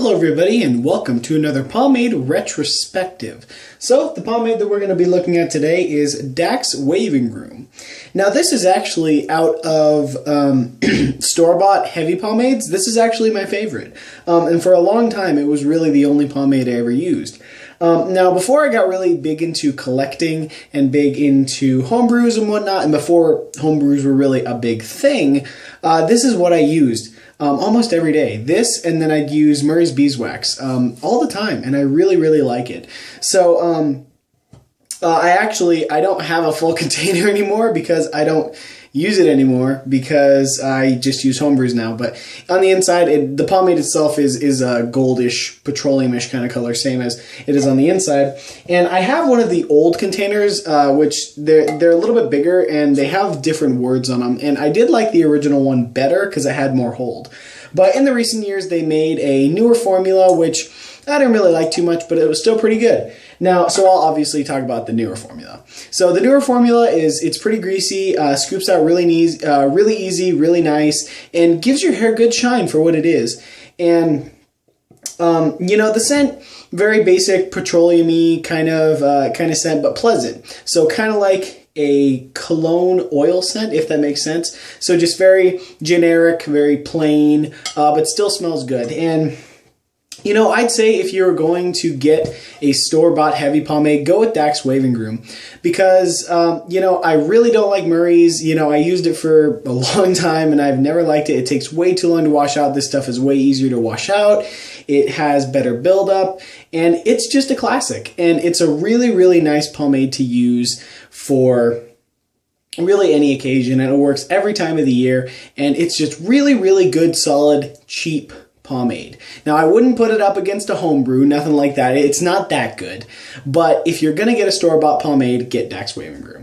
Hello everybody and welcome to another Pomade retrospective. So the pomade that we're going to be looking at today is Dax Waving Groom. Now this is actually out of store-bought heavy pomades. This is actually my favorite. And for a long time it was really the only pomade I ever used. Now before I got really big into collecting and big into homebrews and whatnot, and before homebrews were really a big thing, this is what I used. Almost every day. This, and then I'd use Murray's Beeswax all the time, and I really like it. So I don't have a full container anymore because I don't use it anymore because I just use homebrews now. But on the inside, the pomade itself is a goldish, petroleum-ish kind of color, same as it is on the inside. And I have one of the old containers, which they're a little bit bigger and they have different words on them. And I did like the original one better because it had more hold. But in the recent years, they made a newer formula, which I didn't really like too much, but it was still pretty good. Now, so I'll obviously talk about the newer formula. So the newer formula it's pretty greasy, scoops out really easy, really nice, and gives your hair good shine for what it is. And you know, the scent, very basic, petroleum-y kind of scent, but pleasant. So kind of like a cologne oil scent, if that makes sense. So just very generic, very plain, but still smells good. And you know, I'd say if you're going to get a store-bought heavy pomade, go with Dax Waving Groom because, you know, I really don't like Murray's. You know, I used it for a long time and I've never liked it. It takes way too long to wash out. This stuff is way easier to wash out. It has better buildup and it's just a classic. And it's a really nice pomade to use for really any occasion, and it works every time of the year. And it's just really good, solid, cheap pomade. Now, I wouldn't put it up against a homebrew, nothing like that. It's not that good. But if you're going to get a store-bought pomade, get Dax Waving Groom.